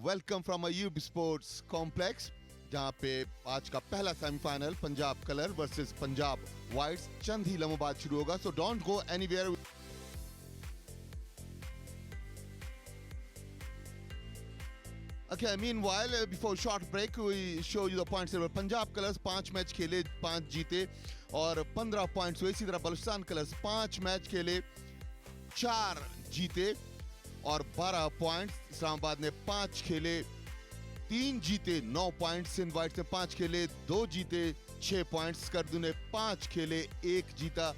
Welcome from Ayub sports complex, जहां पे आज का पहला semifinal Punjab colour versus Punjab whites चंद ही लम्हों बाद शुरू होगा. So don't go anywhere. Okay, meanwhile, before short break, we show you the points table. Punjab colours 5 match खेले, 5 जीते और 15 पॉइंट्स हुए. इसी तरह बलूचिस्तान कलर्स 5 मैच खेले, 4 जीते और 12 पॉइंट्स. इस्लामाबाद ने 5 खेले, 3 जीते, 9 पॉइंट्स. सिंध वाइट्स ने 5 खेले, 2 जीते, 6 पॉइंट्स. स्कर्दू ने 5 खेले, 1 जीता,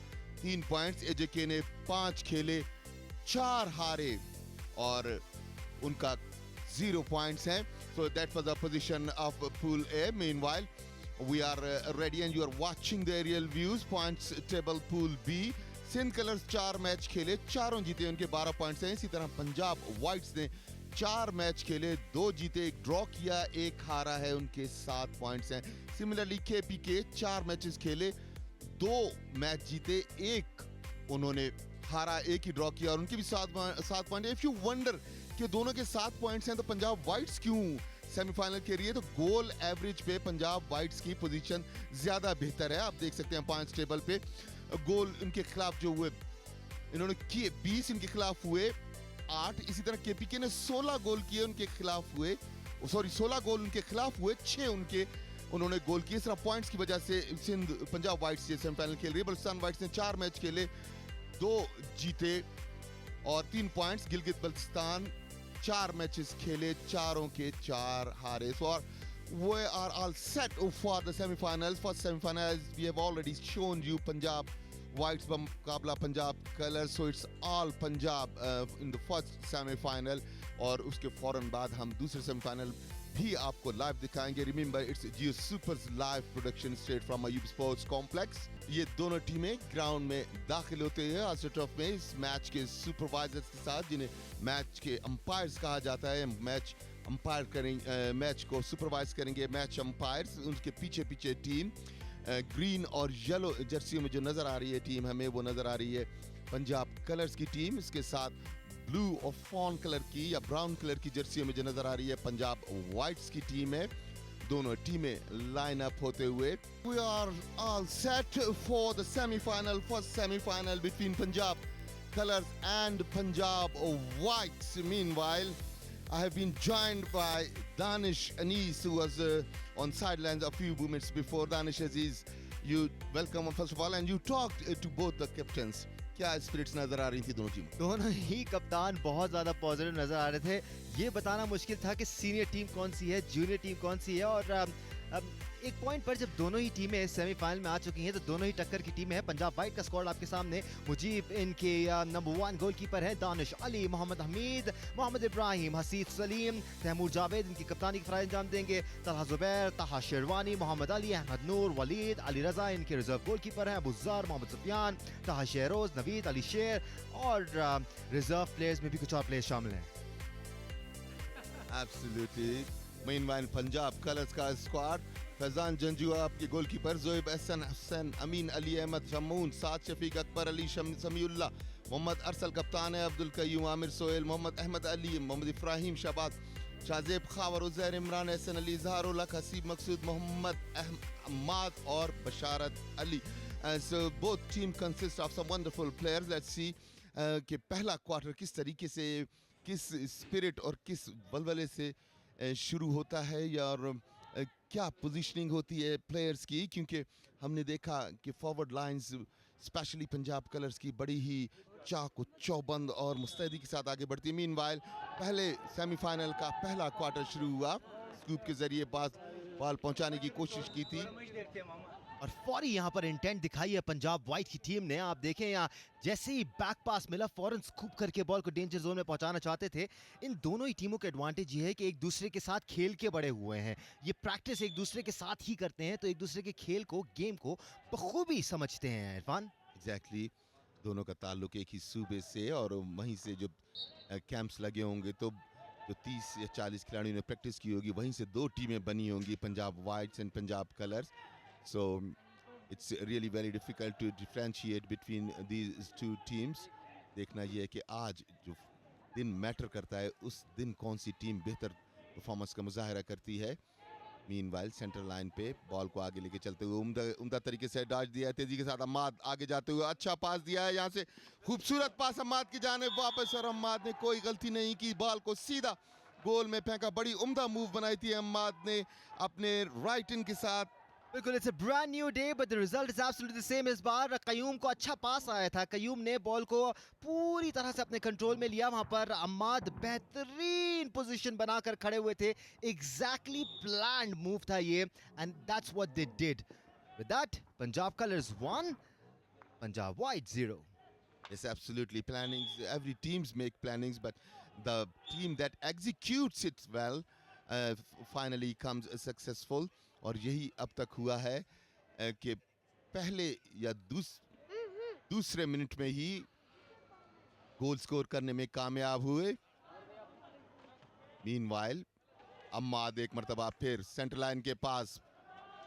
3 पॉइंट्स. एजेके ने 5 खेले, 4 हारे और उनका 0 points हैं. So that was the position of Pool A. Meanwhile, we are ready and you are watching the aerial views. Points table Pool B. Sindh colours 4 match खेले, 4 जीते, उनके 12 पॉइंट्स हैं. इसी तरह पंजाब वाइट्स ने 4 मैच खेले, 2 जीते, 1 ड्रॉ किया, 1 हारा है, उनके 7 पॉइंट्स हैं. सिमिलरली केपीके 4 मैचेस खेले, 2 मैच जीते, 1 उन्होंने हारा, 1 ही ड्रॉ किया और उनके भी 7 पॉइंट. इफ यू वंडर कि दोनों के 7 पॉइंट्स हैं तो पंजाब वाइट्स क्यों सेमीफाइनल के लिए, तो गोल एवरेज पे पंजाब वाइट्स की पोजीशन ज्यादा बेहतर है. आप देख सकते हैं पॉइंट्स टेबल पे गोल इनके खिलाफ जो हुए, इन्होंने किए 20, इनके खिलाफ हुए 8. इसी तरह केपीके ने 16 गोल किए, उनके खिलाफ हुए 16 गोल उनके खिलाफ हुए, 6 उन्होंने गोल किए. इस तरह पॉइंट्स की वजह से सिंध पंजाब वाइट्स ये सेमीफाइनल खेल रही है. बलूचिस्तान वाइट्स ने 4 मैच खेले, 2 जीते और 3 पॉइंट्स. गिलगित बल्तिस्तान 4 मैचेस खेले, 4 के 4 हारे. So we are all set for the semi-finals. First semi-finals we have already shown you Punjab Whites मुकाबला Punjab colours. So it's all Punjab in the first semi-final और उसके फौरन बाद हम दूसरे सेमीफाइनल भी आपको लाइव दिखाएंगे. Remember it's Jio supers live production straight from Ayub sports complex. ये दोनों टीमें ग्राउंड में दाखिल होते हैं आस्ट्रोटर्फ में इस मैच के सुपरवाइजर्स के साथ, जिन्हें मैच के अंपायर्स कहा जाता है. मैच अंपायर करेंगे, मैच को सुपरवाइज करेंगे मैच अंपायर्स. उनके पीछे पीछे टीम ग्रीन और येलो जर्सियों में जो नजर आ रही है टीम हमें, वो नजर आ रही है पंजाब कलर्स की टीम. इसके साथ ब्लू और फॉन कलर की या ब्राउन कलर की जर्सियों में जो नजर आ रही है पंजाब वाइट्स की टीम है. दोनों टीमें लाइन अप होते हुए. We are all set for the semifinal, first semifinal between Punjab colours and Punjab whites. Meanwhile I have been joined by Danish Anis, who was on sidelines a few moments before. Danish Aziz, you welcome first of all, and you talked to both the captains. क्या spirits नजर आ रही थी दोनों टीमों? दोनों ही कप्तान बहुत ज्यादा पॉजिटिव नजर आ रहे थे. ये बताना मुश्किल था कि सीनियर टीम कौन सी है, जूनियर टीम कौन सी है. और एक पॉइंट पर जब दोनों ही टीमें सेमीफाइनल में आ चुकी हैं तो दोनों ही टक्कर की टीम है. पंजाब वाइट का स्क्वाड आपके सामने. मुजीब इनके नंबर 1 गोलकीपर है, दानिश अली, मोहम्मद हमीद, मोहम्मद इब्राहिम, हसीद सलीम, तैमूर जावेद इनकी कप्तानी की फराइज अंजाम देंगे. तलहा जुबैर, ताहा शेरवानी, मोहम्मद अली, अहमद नूर, वलीद, अली रजा इनके रिजर्व गोलकीपर हैं. अबू ज़र, मोहम्मद सुफियान, ताहा शेरोज, नवीद, अली शेर और रिजर्व प्लेयर्स में भी कुछ और प्लेयर्स शामिल हैं. Absolutely. Meanwhile, पंजाब कलर्स का स्क्वाड फैजान जंजू आपके गोलकीपर, जोएब एहसन, हुसैन अमीन, अली अहमद शमून, साद शफीक, अकबर अली, समीउल्लाह, मोहम्मद अरसल कप्तान है, अब्दुल कयूम, आमिर सोहेल, मोहम्मद अहमद अली, मोहम्मद इब्राहिम, शहबाज, शाहजेब खावर, उजैर इमरान, एहसन अली, जहारुल्लाह, हसीब मकसूद, मोहम्मद अहमद और बशारत Ali. So both team consist of some wonderful players. Let's see कि पहला क्वार्टर किस तरीके से, किस स्पिरिट और किस बलबले से शुरू होता है और क्या पोजीशनिंग होती है प्लेयर्स की. क्योंकि हमने देखा कि forward lines specially Punjab colours की बड़ी ही चाक चौबंद और मुस्तैदी के साथ आगे बढ़ती है. मीनवाइल पहले सेमीफाइनल का पहला क्वार्टर शुरू हुआ. स्कूप के जरिए बॉल पहुंचाने की कोशिश की थी और फौरी यहाँ पर इंटेंट दिखाई है पंजाब वाइट की टीम ने. आप देखें यहाँ जैसे ही बैक पास मिला फौरन स्कूप करके बॉल को डेंजर जोन में पहुंचाना चाहते थे. इन दोनों ही टीमों का एडवांटेज ये है कि एक दूसरे के साथ खेल के बड़े हुए हैं. ये प्रैक्टिस एक दूसरे के साथ ही करते हैं तो एक दूसरे के खेल को, गेम को बखूबी समझते हैं. इरफान, एग्जैक्टली. दोनों का ताल्लुक एक ही सूबे से और वहीं से जब कैंप्स लगे होंगे तो जो 30 या 40 खिलाड़ियों ने प्रैक्टिस की होगी वहीं से 2 टीमें बनी होंगी, Punjab whites and Punjab colours. So it's really very difficult to differentiate between these two teams. देखना ये है कि आज जो दिन मैटर करता है उस दिन कौन सी टीम बेहतर परफॉर्मेंस का मुजाहरा करती है। मीनवाइल सेंटर लाइन पे बॉल को आगे लेके चलते हुए उम्दा तरीके से डॉज दिया है, तेजी के साथ अम्माद आगे जाते हुए अच्छा पास दिया है, यहाँ से खूबसूरत पास अम्माद की जानिब वापस, और अम्माद ने कोई गलती नहीं की, बॉल को सीधा गोल में फेंका। बड़ी उम्दा मूव बनाई थी अम्माद ने अपने राइट इन के साथ। बिल्कुल, it's a brand new day but the result is absolutely the same. इस बार कयूम को अच्छा पास आया था, कयूम ने बॉल को पूरी तरह से अपने कंट्रोल में लिया, वहां पर अम्माद बेहतरीन पोजीशन बनाकर खड़े हुए थे। एग्जैक्टली प्लान्ड मूव था ये, and that's what they did. With that Punjab colours 1, Punjab white 0. Yes, absolutely. Plannings, every teams make plannings, but the team that executes it well finally comes successful. और यही अब तक हुआ है कि पहले या दूसरे मिनट में ही गोल स्कोर करने में कामयाब हुए। मीनवाइल अम्माद एक मर्तबा फिर सेंटर लाइन के पास,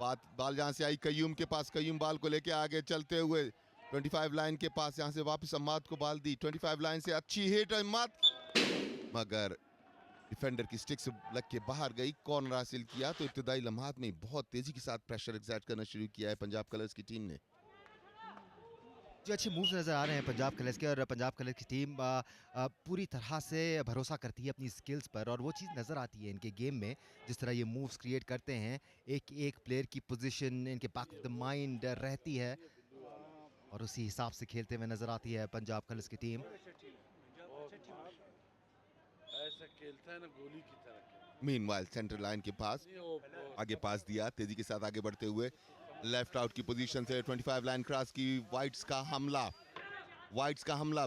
बाल जहां से आई कयूम के पास, कयूम बाल को लेके आगे चलते हुए 25 लाइन के पास, यहां से वापस अम्माद को बाल दी, 25 लाइन से अच्छी हिट अम्माद, मगर डिफेंडर की स्टिक से लग के बाहर गई। कॉर्नर हासिल किया तो इब्तिदाई लम्हात में बहुत तेजी के साथ प्रेशर एक्सर्ट करना शुरू किया है पंजाब कलर्स की टीम ने। जो अच्छे मूव्स नज़र आ रहे हैं पंजाब कलर्स के, और पंजाब कलर्स की टीम पूरी तरह से भरोसा करती है अपनी स्किल्स पर, और वो चीज़ नज़र आती है इनके गेम में, जिस तरह ये मूव्स क्रिएट करते हैं। एक एक प्लेयर की पोजीशन इनके बैक ऑफ द माइंड रहती है, और उसी हिसाब से खेलते हुए नज़र आती है पंजाब कलर्स की टीम। ऐसा खेलता है ना गोली की तरह। मीनवाइल सेंटर लाइन के पास आगे पास दिया, तेजी के साथ आगे बढ़ते हुए लेफ्ट आउट की पोजीशन से 25 लाइन क्रॉस की, वाइट्स का हमला,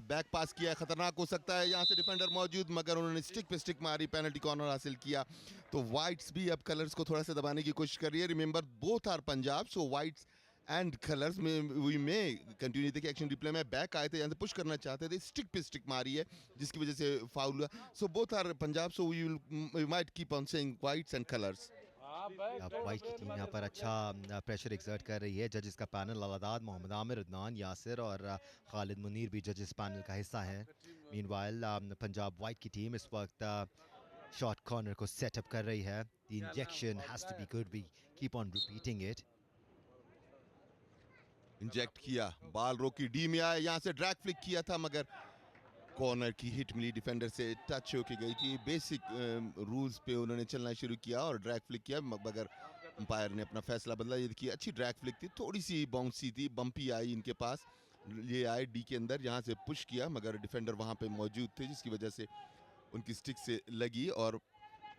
बैक पास किया, खतरनाक हो सकता है, यहाँ से डिफेंडर मौजूद, मगर उन्होंने स्टिक पे स्टिक मारी, पेनल्टी कॉर्नर हासिल किया। तो वाइट्स भी अब कलर्स को थोड़ा सा दबाने की कोशिश कर रही है। Remember both are Punjab, so whites and colours में वी में कंटिन्यू देखिए एक्शन रिप्ले में बैक आए थे, यहाँ से पुश करना चाहते थे, स्टिक पे स्टिक मारी है जिसकी वजह से फाउल हुआ। So both are Punjab, so we might keep on saying whites and colours. White की टीम यहाँ पर अच्छा प्रेशर एक्सर्ट कर रही है। जजेस का पैनल अलादाद, मोहम्मद आमिर, अदनान, यासिर और खालिद मुनीर भी जजेस पैनल का हिस्सा है। मीनवाइल पंजाब वाइट की टीम इस वक्त शॉट कॉर्नर को सेटअप कर रही है। The injection has to be good, we keep on repeating it. Inject किया, बॉल रोकी, डी में आया, यहाँ से ड्रैग फ्लिक किया था, मगर कॉर्नर की हिट मिली, डिफेंडर से टच होके गई थी। बेसिक रूल्स पे उन्होंने चलना शुरू किया और ड्रैग फ्लिक किया, मगर अंपायर ने अपना फैसला बदला। ये देखिए अच्छी ड्रैग फ्लिक थी, थोड़ी सी बाउंसी थी, बम्पी आई इनके पास, ये आए डी के अंदर, यहाँ से पुश किया, मगर डिफेंडर वहाँ पे मौजूद थे जिसकी वजह से उनकी स्टिक से लगी। और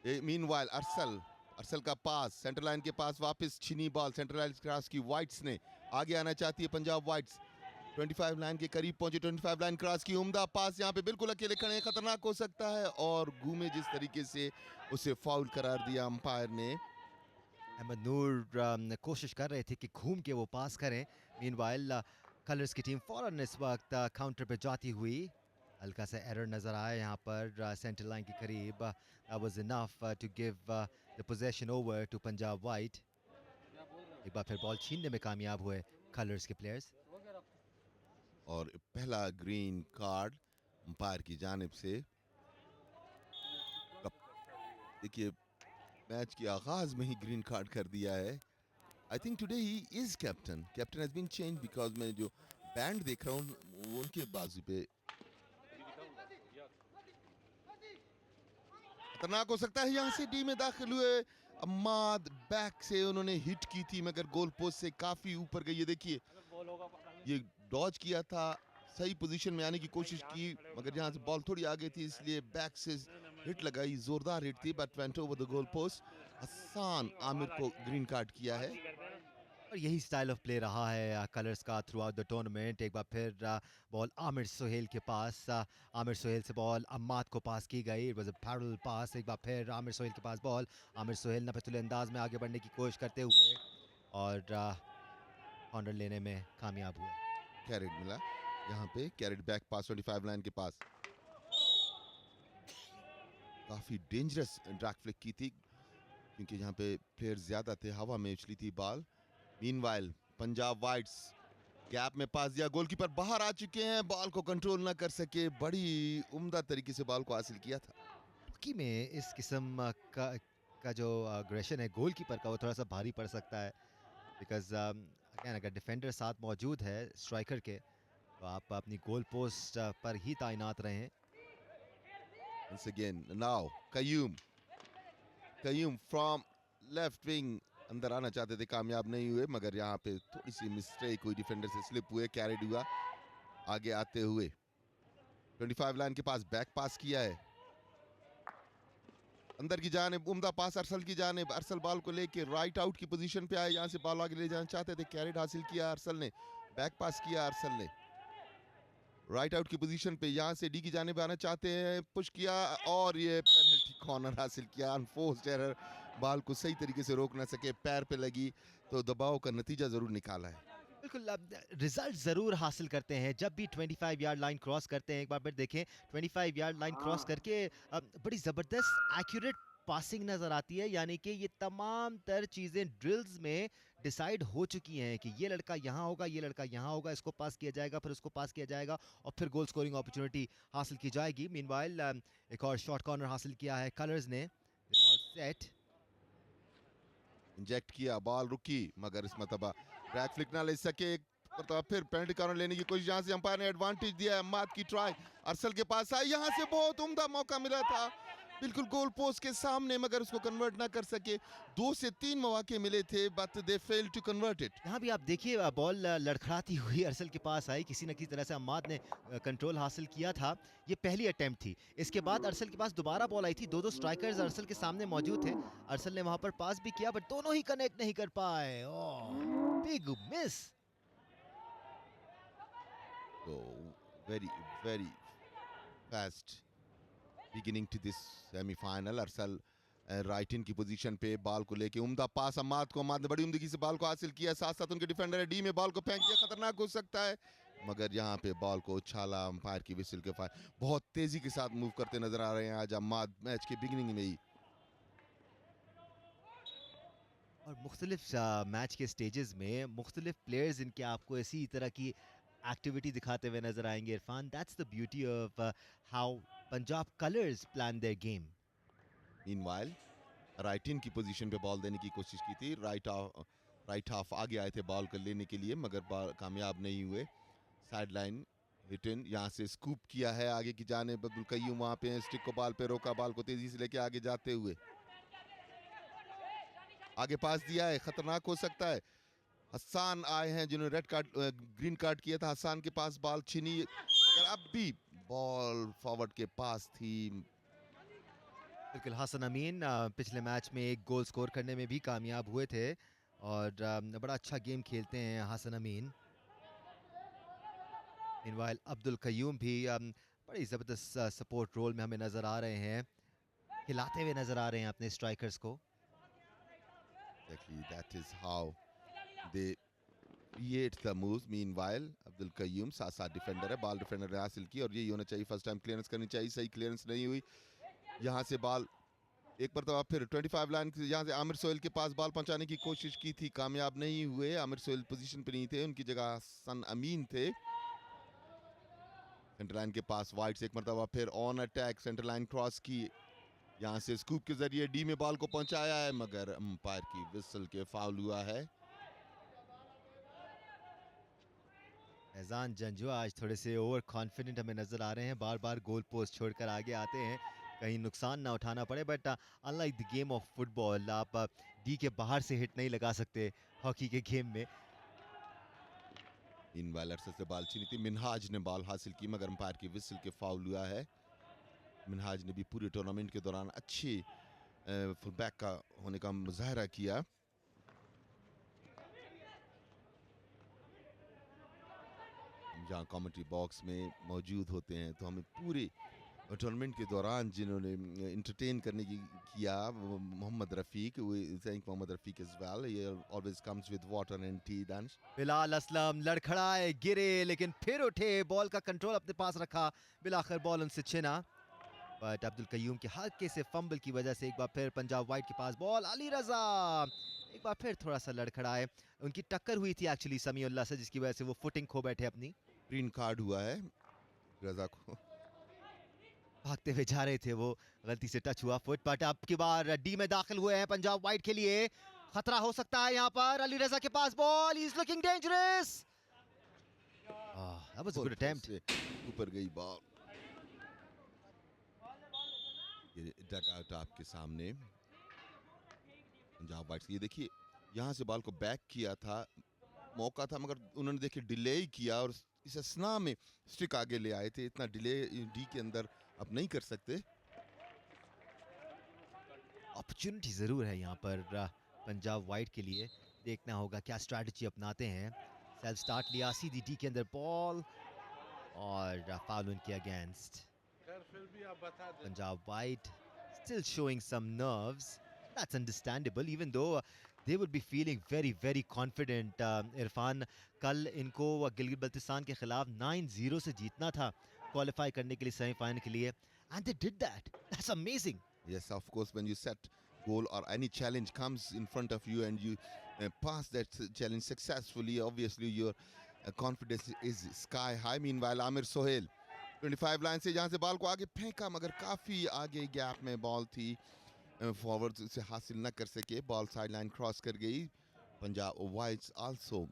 मीनवाइल अरसल का पास सेंटर लाइन के पास, वापस छिनी बॉल सेंटर लाइन क्रॉस की, वाइट्स ने आगे आना चाहती है पंजाब वाइट्स, 25 लाइन के करीब पहुंचे, 25 लाइन क्रॉस की, उम्दा पास, यहाँ पे बिल्कुल अकेले खड़े, खतरनाक हो सकता है, और घूमे जिस तरीके से उसे फाउल करार दिया अंपायर ने। अहमद नूर कोशिश कर रहे थे कि घूम के वो पास करें। मीनवाइल कलर्स की टीम फौरन इस वक्त काउंटर पे जाती हुई, हल्का सा एरर नज़र आया यहाँ पर सेंटर लाइन के करीब। That was enough to give the possession over to Punjab white. एक बार फिर बॉल छीनने में कामयाब हुए कलर्स के प्लेयर्स, और पहला ग्रीन कार्ड अंपायर की जानिब से। देखिए मैच के आगाज में ही ग्रीन कार्ड कर दिया है। I think today he is captain has been change, because मैं जो बैंड देख रहा हूँ वो उनके बाजू पे खतरनाक हो सकता है। यहाँ से डी में दाखिल हुए अम्माद, बैक से उन्होंने हिट की थी, मगर गोल पोस्ट से काफी ऊपर गई। ये देखिए ये डॉज किया था, सही पोजीशन में आने की कोशिश की, मगर यहाँ से बॉल थोड़ी आगे थी, इसलिए बैक से हिट लगाई, जोरदार हिट थी, but went over the goal post. Hasan Amir को ग्रीन कार्ड किया है, और यही स्टाइल ऑफ प्ले रहा है कलर्स का थ्रू आउट द टूर्नामेंट। एक बार फिर बॉल आमिर सोहेल के पास, आमिर सोहेल से बॉल अम्माद को पास की गई, इट वाज अ पैरेलल पास। एक बार फिर आमिर सोहेल के पास बॉल, आमिर सोहेल नफतुल अंदाज में आगे बढ़ने की कोशिश करते हुए और कॉर्नर लेने में कामयाब हुए। कैरेट मिला यहाँ पे, कैरेट बैक पास 25 लाइन के पास, काफी डेंजरस ड्रैग फ्लिक की थी क्योंकि यहाँ पे प्लेयर ज्यादा थे, हवा में उछली थी ball. Meanwhile Punjab whites gap में पास दिया, गोलकीपर बाहर आ चुके हैं, बॉल को कंट्रोल ना कर सके, बड़ी उम्दा तरीके से बॉल को हासिल किया था। हॉकी में इस किस्म का जो अग्रेशन है गोलकीपर का वो थोड़ा सा भारी पड़ सकता है, बिकॉज अगेन अगर डिफेंडर साथ मौजूद है स्ट्राइकर के तो आप अपनी गोल पोस्ट पर ही तैनात रहें। Once again, now Qayyum from left wing अंदर आना चाहते थे, कामयाब नहीं हुए, मगर यहाँ पे थोड़ी सी मिस्टेक हुई, डिफेंडर से स्लिप हुए, कैरिड हुआ आगे आते हुए। 25 लाइन के पास बैक पास किया है, अंदर की जानिब उम्दा पास अरसल की जानिब, अरसल बॉल को लेके राइट आउट की पोजीशन पे आए, यहाँ से बॉल आगे ले जाना चाहते थे, कैरिड हासिल किया अरसल ने, बैक पास किया अरसल ने राइट आउट की पोजीशन पे, यहाँ से डी की जानिब आना चाहते हैं, पुश किया और ये पेनल्टी कॉर्नर हासिल किया। अनफोर्स्ड एरर, बॉल को सही तरीके से रोक ना सके, पैर पे लगी तो दबाव का नतीजा जरूर निकाला है। बिल्कुल रिजल्ट जरूर हासिल करते हैं जब भी 25 यार्ड लाइन क्रॉस करते हैं। एक बार फिर देखें 25 यार्ड लाइन क्रॉस करके बड़ी ज़बरदस्त एक्यूरेट पासिंग नज़र आती है, यानी कि ये तमाम तर चीज़ें ड्रिल्स में डिसाइड हो चुकी हैं कि ये लड़का यहाँ होगा, ये लड़का यहाँ होगा, इसको पास किया जाएगा, फिर उसको पास किया जाएगा और फिर गोल स्कोरिंग अपॉर्चुनिटी हासिल की जाएगी। मीनवाइल एक और शॉर्ट कॉर्नर हासिल किया है कलर्स ने, ऑल सेट, इंजेक्ट किया, बॉल रुकी मगर इस मरतबा बैक फ्लिक ना ले सके, एक मरतबा फिर पेनल्टी कॉर्नर लेने की कोशिश, यहाँ से अंपायर ने एडवांटेज दिया, अम्माद की ट्राई अरसल के पास आई, यहाँ से बहुत उम्दा मौका मिला था बिल्कुल गोल पोस्ट के सामने, मगर उसको कन्वर्ट ना कर सके। 2 से 3 मौके मिले थे but they failed to convert it. यहाँ भी आप देखिए बॉल लड़खड़ाती हुई अरसल के पास आई, किसी न किसी तरह से अम्माद ने कंट्रोल हासिल किया था। ये पहली अटेम्प्ट थी, इसके बाद अरसल के पास दोबारा बॉल आई थी, दो स्ट्राइकर्स अरसल के सामने मौजूद थे, अरसल ने वहां पर पास भी किया बट दोनों ही कनेक्ट नहीं कर पाए। Big miss. So very fast beginning to this semi-final. Arsal right in की पोजीशन पे बॉल को लेके उम्दा पास अम्माद को, अम्माद ने बड़ी उम्दगी से बॉल को हासिल किया, साथ साथ उनके डिफेंडर है डी में बॉल को फेंक दिया, खतरनाक हो सकता है, मगर यहाँ पे बॉल को उछाला अंपायर की विसिल के फायर। बहुत तेजी के साथ मूव करते नजर आ रहे हैं आज अम्माद मैच के बिगिनिंग में ही। और मुख्तलिफ मैच के स्टेजेस में मुख्तलिफ प्लेयर्स इनके आपको इसी तरह की एक्टिविटी दिखाते हुए नजर आएंगे। Irfan, that's the beauty of how Punjab colours plan their game. Meanwhile right in की पोजीशन पे बॉल देने की कोशिश की थी, राइट हाफ आगे आए थे बॉल को लेने के लिए, मगर कामयाब नहीं हुए। साइड लाइन हिट इन, यहाँ से स्कूप किया है आगे की जाने, अब्दुल कय्यूम वहाँ पे स्टिक को बॉल पे रोका, बॉल को तेजी से लेके आगे जाते हुए आगे पास दिया है, खतरनाक हो सकता है। हसन आए हैं जिन्होंने रेड कार्ड ग्रीन कार्ड किया था, हसन के पास बॉल छिनी, अगर अब भी बॉल फॉरवर्ड के पास थी। बिल्कुल, हसन अमीन पिछले मैच में एक गोल स्कोर करने में भी कामयाब हुए थे और बड़ा अच्छा गेम खेलते हैं हसन अमीन। मीनवाइल अब्दुल कय्यूम भी बड़ी ज़बरदस्त सपोर्ट रोल में हमें नज़र आ रहे हैं, खिलाते हुए नज़र आ रहे हैं अपने स्ट्राइकर्स को। Exactly, that is how they create the moves. Meanwhile, Abdul Qayyum साथ डिफेंडर है, बॉल डिफेंडर ने हासिल की और यही होना चाहिए, फर्स्ट टाइम क्लियरेंस करनी चाहिए, सही क्लियरेंस नहीं हुई। यहाँ से बॉल एक मरतबा फिर 25 लाइन यहाँ से आमिर सोहेल के पास बॉल पहुंचाने की कोशिश की थी, कामयाब नहीं हुए। आमिर सोहेल पोजीशन पे नहीं थे, उनकी जगह हसन अमीन थे। सेंटर लाइन के पास वाइट से एक मरतबा फिर on attack, centre line cross की, यहाँ से स्कूप के जरिए डी में बॉल को पहुंचाया है, मगर अंपायर की विसल के फाउल हुआ है। फैजान जंजुआ आज थोड़े से ओवर कॉन्फिडेंट हमें नजर आ रहे हैं, बार बार गोल पोस्ट छोड़कर आगे आते हैं, कहीं नुकसान ना उठाना पड़े। But unlike the game of football, आप डी के बाहर से हिट नहीं लगा सकते हॉकी के गेम में। इन वालर से बॉल छीनी थी, मिनहाज ने बॉल हासिल की, मगर अंपायर की विसल के फाउल हुआ है। मिनहाज ने भी पूरे टूर्नामेंट के दौरान अच्छे फुलबैक का होने का मुजाहरा किया। जहाँ कमेंट्री बॉक्स में मौजूद होते हैं तो हमें पूरे टूर्नामेंट के दौरान जिन्होंने इंटरटेन करने की किया, Mohammad Rafiq, Mohammad Rafiq as well, he always comes with water and tea lunch। Bilal Aslam लड़खड़ाए, गिरे, लेकिन फिर उठे, बॉल का कंट्रोल अपने पास रखा, बिलाखिर बॉल उनसे छिना, बट अब्दुल कय्यूम के हल्के से फंबल की वजह से एक बार फिर पंजाब वाइट के पास बॉल, अली रजा एक बार फिर थोड़ा सा लड़खड़ाए, उनकी टक्कर हुई थी एक्चुअली समीउल्लाह से, जिसकी वजह से वो फुटिंग खो बैठे अपनी। ग्रीन कार्ड हुआ है रजा को। भागते हुए जा रहे थे वो, गलती से टच हुआ फुट, बट अब की बार डी में दाखिल हुए हैं पंजाब वाइट के लिए। खतरा हो सकता है यहाँ पर। अली रजा के पास ball, he is looking dangerous. That was a good attempt. ऊपर गई बॉल। ये डक आउट आपके सामने पंजाब वाइट्स। ये देखिए यहाँ से बॉल को बैक किया था, मौका था, मगर उन्होंने देखिए डिले ही किया और इस असना में स्टिक आगे ले आए थे। इतना डिले डी के अंदर अब नहीं कर सकते। अपॉर्चुनिटी जरूर है यहाँ पर पंजाब वाइट के लिए। देखना होगा क्या स्ट्रैटेजी अपनाते हैं। सेल्फ स्टार्ट लिया, सीधी डी के अंदर बॉल और फाउल उनके अगेंस्ट। खैर फिर भी आप बता दें। Punjab White still showing some nerves. That's understandable, even though they would be feeling very, very confident. Irfan, कल इनको गिलगित बल्तिस्तान के खिलाफ 9-0 से जीतना था क्वालिफाई करने के लिए सेमीफाइनल के लिए, and they did that. That's amazing. Yes, of course, when you set goal or any challenge comes in front of you and you pass that challenge successfully, obviously your confidence is sky high. Meanwhile, Amir Sohail 25 line से जहाँ से ball को आगे फेंका, मगर काफ़ी आगे gap में बॉल थी, फॉरवर्ड से हासिल न कर सके। बॉल साइड लाइन क्रॉस कर गई। Punjab whites also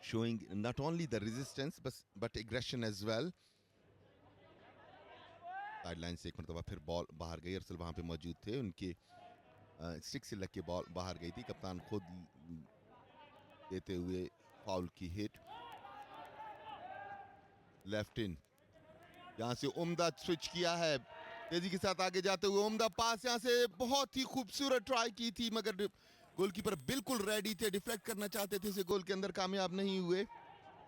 showing not only the resistance but aggression as well. Side line से एक मरतबा फिर बॉल बाहर गई। अरसल वहाँ पे मौजूद थे, उनके स्टिक से लग के बॉल बाहर गई थी। कप्तान खुद देते हुए फाउल की हिट। लेफ्ट इन, यहाँ से उम्दा स्विच किया है, तेजी के साथ आगे जाते हुए उम्दा पास यहाँ से बहुत ही खूबसूरत ट्राई की थी, मगर गोलकीपर बिल्कुल रेडी थे, डिफ्लेक्ट करना चाहते थे, इसे गोल के अंदर कामयाब नहीं हुए।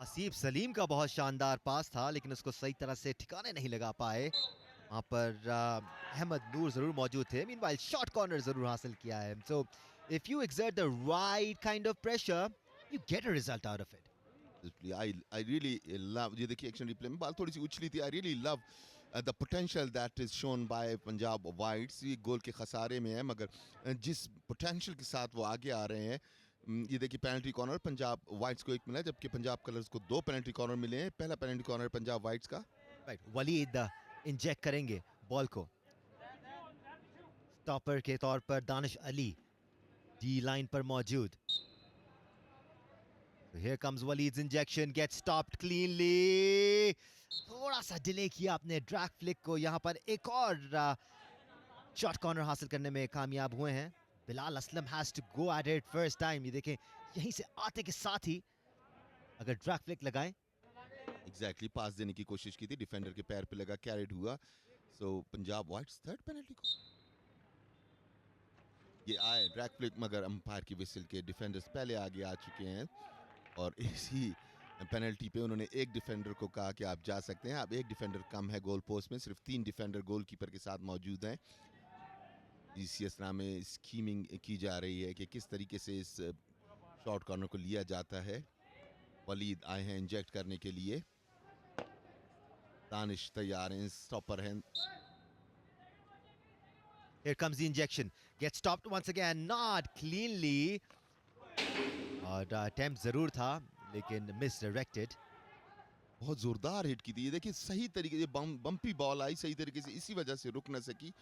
हसीब सलीम का बहुत शानदार पास था, लेकिन उसको सही तरह से ठिकाने नहीं लगा पाए। वहाँ पर अहमद नूर जरूर मौजूद थे। मीनवाइल शॉट कॉर्नर जरूर हासिल किया है। So if you exert the right kind of pressure, you get a result out of it. I really love, ये देखिए एक्शन रिप्ले में बॉल थोड़ी सी उछली थी। I really love the potential that is shown by Punjab whites. ये goal के खसारे में है, मगर जिस पोटेंशियल के साथ वो आगे आ रहे हैं। ये देखिए पेनल्टी कॉर्नर पंजाब वाइट्स को एक मिला, जबकि पंजाब कलर्स को 2 पेनल्टी कॉर्नर मिले हैं। पहला पेनल्टी कॉर्नर पंजाब वाइट्स का। राइट, वलीद इंजेक्ट करेंगे बॉल को। स्टॉपर के तौर पर दानिश अली डी लाइन पर मौजूद। Here comes Waleed's injection, gets stopped cleanly. थोड़ा सा डिले किया अपने ड्रैग फ्लिक को। यहाँ पर एक और शॉट कॉर्नर हासिल करने में कामयाब हुए हैं। Bilal Aslam has to go at it first time. ये देखें, यहीं से आते के साथ ही अगर ड्रैग फ्लिक लगाएं, एग्जैक्टली पास देने की कोशिश की थी, डिफेंडर के पैर पे लगा, कैरिड हुआ। सो पंजाब वाइट्स थर्ड पेनल्टी को ये आए ड्रैग फ्लिक, मगर अंपायर की विसिल के डिफेंडर्स पहले आगे आ चुके हैं और इसी पेनल्टी पे उन्होंने एक डिफेंडर को कहा कि आप जा सकते हैं। अब एक डिफेंडर कम है गोल पोस्ट में, सिर्फ 3 डिफेंडर गोलकीपर के साथ मौजूद हैं। इसी असना में स्कीमिंग की जा रही है कि किस तरीके से इस शॉट कॉर्नर को लिया जाता है। वलीद आए हैं इंजेक्ट करने के लिए, दानिश तैयार हैं, स्टॉपर हैं। here comes the injection, gets stopped once again, not cleanly. और अटेम्प्ट जरूर था लेकिन मिसडायरेक्टेड। बहुत जोरदार हिट की थी। ये देखिए सही तरीके से बम्पी बॉल आई सही तरीके से, इसी वजह से रुक न सकी।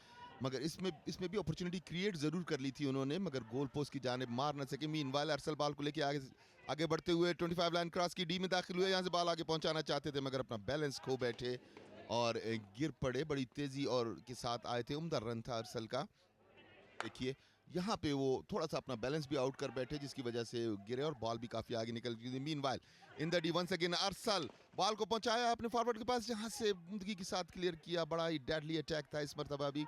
मगर इसमें भी अपॉर्चुनिटी क्रिएट जरूर कर ली थी उन्होंने, मगर गोल पोस्ट की जानिब मार न सके। मीनवाइल अरसल बॉल को लेके आगे बढ़ते हुए 25 लाइन क्रॉस की डी में दाखिल हुए। यहाँ से बॉल आगे पहुंचाना चाहते थे, मगर अपना बैलेंस खो बैठे और गिर पड़े। बड़ी तेजी और के साथ आए थे, उम्दा रन था अरसल का। देखिए यहाँ पे वो थोड़ा सा अपना बैलेंस भी आउट कर बैठे, जिसकी वजह से गिरे और बॉल भी काफी आगे निकल गई। Meanwhile in the D once again Arsal ball को पहुंचाया अपने फॉरवर्ड के पास, जहां से जिंदगी के साथ क्लियर किया। बड़ा ही डेडली अटैक था इस मरतबा भी।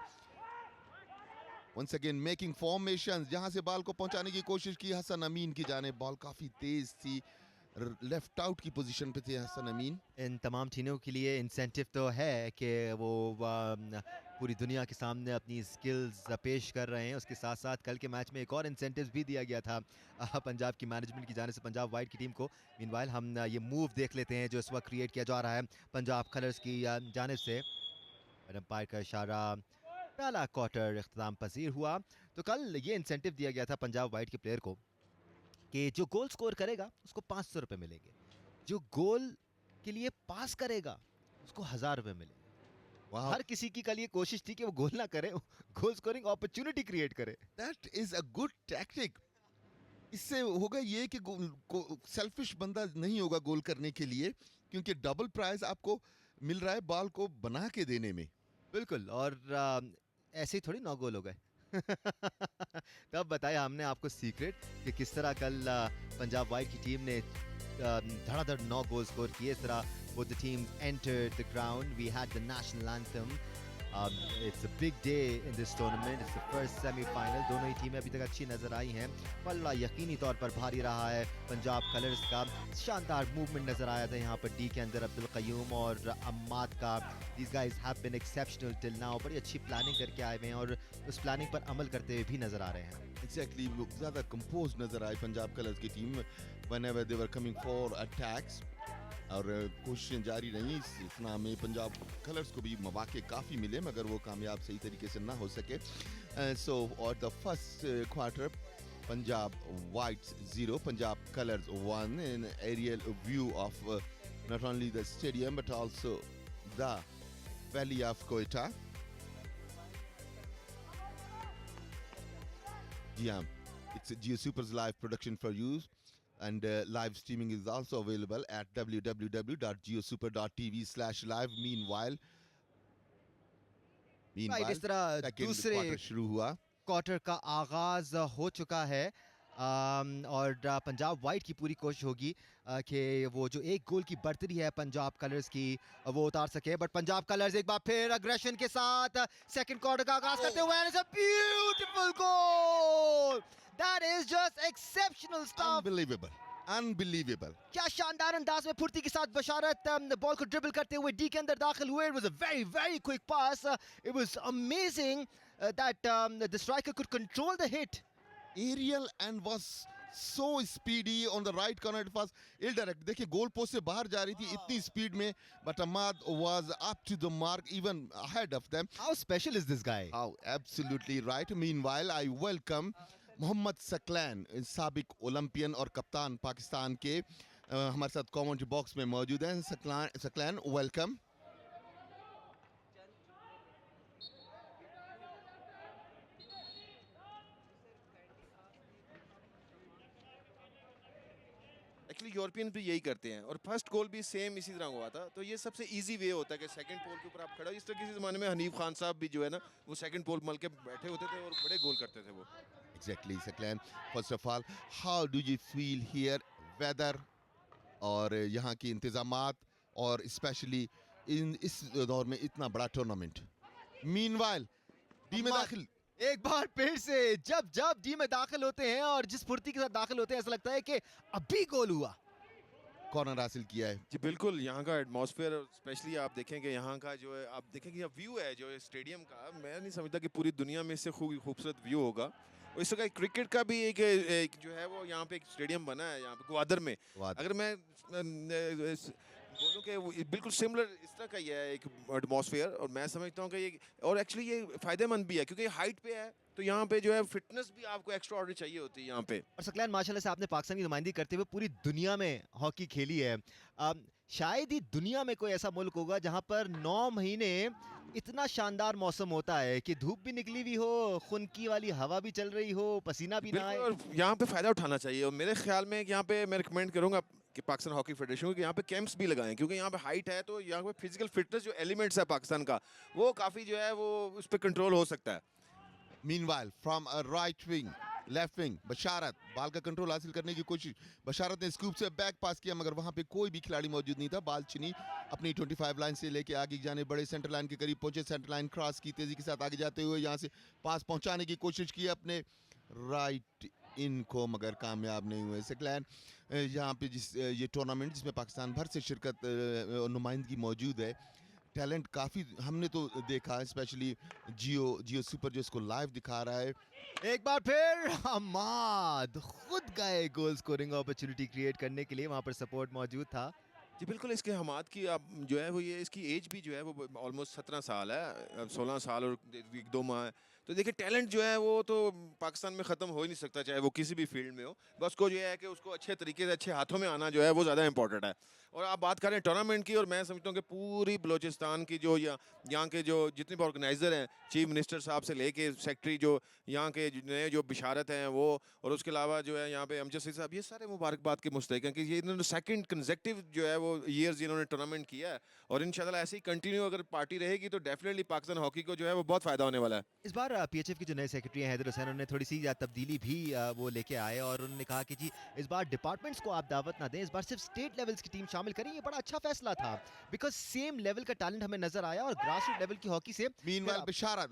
वंस अगेन मेकिंग फॉर्मेशंस, जहां से बॉल को पहुंचाने की कोशिश की हसन अमीन की जाने। बॉल काफी तेज थी, लेफ्ट आउट की पोजीशन पे थे हसन अमीन। इन तमाम टीमों के लिए इंसेंटिव तो है कि वो पूरी दुनिया के सामने अपनी स्किल्स पेश कर रहे हैं। उसके साथ साथ कल के मैच में एक और इंसेंटिव भी दिया गया था पंजाब की मैनेजमेंट की जाने से पंजाब वाइट की टीम को। मीनवाइल हम ये मूव देख लेते हैं जो इस वक्त क्रिएट किया जा रहा है पंजाब कलर्स की जानिब से। अंपायर का इशारा, पहला क्वार्टर इख्तिताम पजीर हुआ। तो कल ये इंसेंटिव दिया गया था पंजाब वाइट के प्लेयर को कि जो गोल स्कोर करेगा उसको 500 रुपये मिलेंगे, जो गोल के लिए पास करेगा उसको 1000 रुपये मिलेंगे। Wow, हर किसी की कल ये कोशिश थी कि वो गोल ना करे, गोल स्कोरिंग अपॉर्चुनिटी क्रिएट करे। that is a good tactic. इससे होगा ये कि सेल्फिश बंदा नहीं होगा गोल करने के लिए, क्योंकि डबल प्राइज आपको मिल रहा है बॉल को बना के देने में। बिल्कुल, और ऐसे ही थोड़ी 9 गोल हो गए। तब बताया हमने आपको सीक्रेट कि किस तरह कल पंजाब वाइट की टीम ने धड़ाधड़ 9 गोल स्कोर किए। इस तरह both the teams entered the ground. We had the national anthem. It's a big day in this tournament. It's the first semi-final. दोनों ही टीमें अभी तक अच्छी नजर आई हैं। पल्ला यकीनी तौर पर भारी रहा है पंजाब कलर्स का। शानदार मूवमेंट नजर आया था यहाँ पर डी के अंदर अब्दुल कयूम और अम्माद का। These guys have been exceptional till now. बड़ी अच्छी प्लानिंग करके आए हुए हैं और उस प्लानिंग पर अमल करते हुए भी नजर आ रहे हैं। Exactly, वो ज़्यादा कंपोज नजर आई पंजाब कलर्स की team whenever they were coming for attacks, और कोशिशें जारी रहीं। इतना में पंजाब कलर्स को भी मौके काफ़ी मिले, मगर वो कामयाब सही तरीके से ना हो सके। सो और the first quarter Punjab whites 0, Punjab colours 1 in aerial view of not only the stadium but also the valley of Quetta. जी हाँ, it's a Geo Super's live production for you. And live streaming is also available at www.geosuper.tv/live. Meanwhile, इस तरह second दूसरे quarter शुरू हुआ। Quarter का आगाज हो चुका है। और पंजाब वाइट की पूरी कोशिश होगी कि वो जो एक गोल की बढ़तरी है पंजाब कलर्स की वो उतार सके। बट पंजाब कलर्स एक बार फिर अग्रेशन के साथ सेकंड क्वार्टर का आगाज करते हुए, and it's a beautiful goal. That is just exceptional stuff. Unbelievable, unbelievable. क्या शानदार अंदाज में फुर्ती के साथ बशारत बॉल को ड्रिबल करते हुए डी के अंदर दाखिल हुए। It was a very very quick pass. It was amazing that the striker could control the hit. Aerial and was so speedy on the right corner. It was indirect. देखिए goal post से बाहर जा रही थी इतनी speed में, but Ahmad was up to the mark, even ahead of them. How special is this guy? Oh, absolutely right. Meanwhile, I welcome Mohammad Saqlain, साबिक Olympian और कप्तान पाकिस्तान के, हमारे साथ कमेंट्री बॉक्स में मौजूद हैं। सकलैन, वेलकम। एक्चुअली यूरोपियन भी यही करते हैं, और फर्स्ट गोल भी सेम इसी तरह हुआ था। तो ये सबसे इजी वे होता है कि सेकंड पोल के ऊपर आप खड़े हो। इस तरह किसी ज़माने में हनीफ खान साहब भी जो है ना, वो सेकंड पोल मल के बैठे होते थे और बड़े गोल करते थे वो। Exactly, Saklan. First of all, how do you feel here? Weather और यहाँ की इंतजामात, और स्पेशली इस दौर में इतना बड़ा टूर्नामेंट। Meanwhile, डी में दाखिल एक बार फिर से जब डी में दाखिल होते हैं और जिस फुर्ती के साथ दाखिल होते हैं, ऐसा लगता है कि अभी गोल हुआ। कॉर्नर हासिल किया है। जी बिल्कुल, यहाँ का एटमॉस्फेयर स्पेशली आप देखेंगे, यहाँ का जो है आप देखेंगे व्यू है जो स्टेडियम का, मैं नहीं समझता कि पूरी दुनिया में इससे खूबसूरत व्यू होगा। और इस वक्त क्रिकेट का भी एक जो है वो यहाँ पे एक स्टेडियम बना है यहाँ पे ग्वादर में। अगर मैं बोलूँ कि वो बिल्कुल सिमिलर इस तरह का ही है एक एटमॉस्फेयर, और मैं समझता हूँ कि ये, और एक्चुअली ये फ़ायदेमंद भी है क्योंकि हाइट पे है, तो यहाँ पे जो है फिटनेस भी आपको एक्स्ट्रा ऑर्डर चाहिए होती है यहाँ पे। और सकलैन, माशाल्लाह से आपने पाकिस्तान की नुमाइंदगी करते हुए पूरी दुनिया में हॉकी खेली है। शायद ही दुनिया में कोई ऐसा मुल्क होगा जहाँ पर 9 महीने इतना शानदार मौसम होता है कि धूप भी निकली हुई हो, खुनकी वाली हवा भी चल रही हो, पसीना भी ना आए। और यहाँ पे फ़ायदा उठाना चाहिए, और मेरे ख्याल में यहाँ पे मैं रिकमेंड करूँगा कि पाकिस्तान हॉकी फेडरेशन को कि यहाँ पे कैंप्स भी लगाएं, क्योंकि यहाँ पे हाइट है तो यहाँ पे फिजिकल फिटनेस जो एलिमेंट्स है पाकिस्तान का, वो काफ़ी जो है वो उस पर कंट्रोल हो सकता है। Meanwhile, from a right wing, left wing, बशारत बाल का कंट्रोल हासिल करने की कोशिश। बशारत ने स्कूप से बैक पास किया, मगर वहां पे कोई भी खिलाड़ी मौजूद नहीं था। बाल चिनी अपनी 25 लाइन से लेके आगे जाने बड़े सेंटर लाइन के करीब पहुंचे। सेंटर लाइन क्रॉस की, तेजी के साथ आगे जाते हुए यहां से पास पहुंचाने की कोशिश की अपने राइट इन को, मगर कामयाब नहीं हुए। सकलैन, यहाँ पे ये टूर्नामेंट जिसमें पाकिस्तान भर से शिरकत नुमाइंदगी मौजूद है, टैलेंट काफ़ी हमने तो देखा, स्पेशली जियो सुपर जो इसको लाइव दिखा रहा है। एक बार फिर हमाद खुद गए गोल स्कोरिंग अपॉर्चुनिटी क्रिएट करने के लिए, वहां पर सपोर्ट मौजूद था। जी बिल्कुल, इसके हमाद की आप जो है वो ये इसकी एज भी जो है वो ऑलमोस्ट 17 साल है, 16 साल और 2 माह है। तो देखिए टैलेंट जो है वो तो पाकिस्तान में ख़त्म हो ही नहीं सकता, चाहे वो किसी भी फील्ड में हो। बस को जो है कि उसको अच्छे तरीके से अच्छे हाथों में आना जो है वो ज़्यादा इंपॉर्टेंट है। और आप बात करें टूर्नामेंट की, और मैं समझता हूँ कि पूरी बलूचिस्तान की जो यहाँ के जो जितने भी ऑर्गेनाइज़र हैं, चीफ मिनिस्टर साहब से लेके सेक्रेटरी जो यहाँ के नए जो बिशारत हैं वो, और उसके अलावा जो है यहाँ पे अमजद सईद साहब, ये सारे मुबारकबाद के मुस्तहिक हैं कि ये इन्होंने सेकंड कंसेक्टिव जो है वो ईयर्स इन्होंने टूर्नामेंट किया है, और इंशाल्लाह ऐसे ही कंटिन्यू अगर पार्टी रहेगी तो डेफिनेटली पाकिस्तान हॉकी को जो है वो बहुत फ़ायदा होने वाला है। इस बार पीएचएफ के जो नए सेक्रेटरी हैं हैदर हुसैन, उन्होंने थोड़ी सी तब्दीली भी वो लेके आए और उन्होंने कहा कि जी इस बार डिपार्टमेंट्स को आप दावत ना दें, इस बार सिर्फ स्टेट लेवल्स की टीम शामिल करें। ये बड़ा अच्छा फैसला था बिकॉज सेम लेवल का टैलेंट हमें नजर आया और ग्रास रूट लेवल की हॉकी से मीनवाइल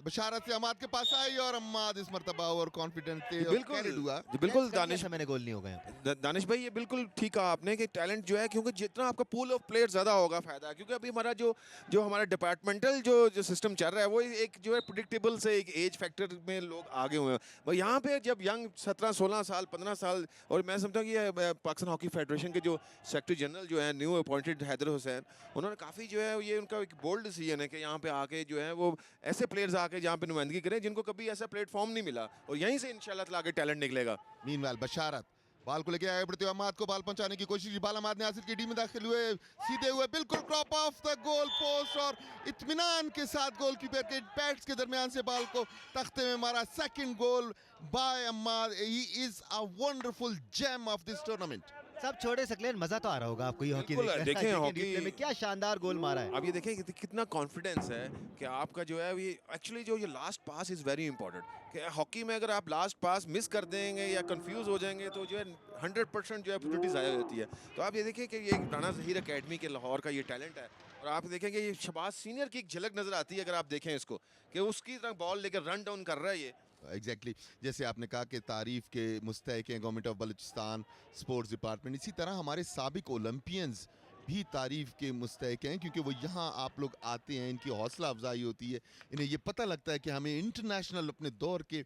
बशारत से अम्माद के पास आई और अम्माद इस मरतबा ओवर कॉन्फिडेंट थे और बिल्कुल carried हुआ। जी, बिल्कुल दानिश मैंने गोल नहीं हो गए। दानिश भाई, ये बिल्कुल ठीक कहा आपने कि टैलेंट जो है, क्योंकि जितना आपका पूल ऑफ प्लेयर ज़्यादा होगा फ़ायदा है, क्योंकि अभी हमारा जो हमारा डिपार्टमेंटल जो सिस्टम चल रहा है वो एक जो है प्रिडिक्टेबल से एक एज फैक्टर में लोग आगे हुए हैं। और यहाँ पे जब यंग 17-16 साल 15 साल, और मैं समझता हूँ कि ये पाकिस्तान हॉकी फेडरेशन के जो सेक्रेटरी जनरल जो है न्यू अपॉइंटेड हैदर हुसैन, उन्होंने काफ़ी जो है ये उनका एक बोल्ड डिसीजन है कि यहाँ पे आके जो है वो ऐसे प्लेयर्स आके जहाँ पे नुमाइंदगी करें जिनको कभी ऐसा प्लेटफॉर्म नहीं मिला, और यहीं से इंशाल्लाह ताला आगे टैलेंट निकलेगा। मीनवाइल बशारत बाल को लेके आए बढ़ते हुए अम्माद को बाल पहुंचाने की कोशिश की, बाल अम्माद ने आसिफ की टीम में दाखिल हुए, सीधे हुए बिल्कुल crop of the goal post और इत्मीनान के साथ गोलकीपर के पैड्स के दरमियान से बाल को तख्ते में मारा। Second goal by Ammad, he is a wonderful gem of this tournament. सब छोड़े सकलेन, मजा तो आ रहा होगा आपको ये हॉकी बिल्कुल, देखकर। देखें हॉकी रिप्ले में क्या शानदार गोल मारा है। अब ये देखें कि कितना कॉन्फिडेंस है कि आपका जो है ये एक्चुअली जो ये last pass is very important, कि हॉकी में अगर आप लास्ट पास मिस कर देंगे या कंफ्यूज हो जाएंगे तो जो है 100% जो है अपॉर्चुनिटी ज़ाया हो जाती है। तो आप ये देखें कि ये राना ज़हीर एकेडमी के लाहौर का ये टैलेंट है, और आप देखेंगे ये शहबाज सीनियर की एक झलक नज़र आती है अगर आप देखें इसको, कि उसकी तरह बॉल लेकर रन डाउन कर रहा है ये। एग्जैक्टली जैसे आपने कहा कि तारीफ के मुस्तहिक हैं government of Balochistan sports department, इसी तरह हमारे साबिक ओलंपियंस भी तारीफ के मुस्तहिक हैं, क्योंकि वो यहाँ आप लोग आते हैं, इनकी हौसला अफजाई होती है, इन्हें ये पता लगता है कि हमें इंटरनेशनल अपने दौर के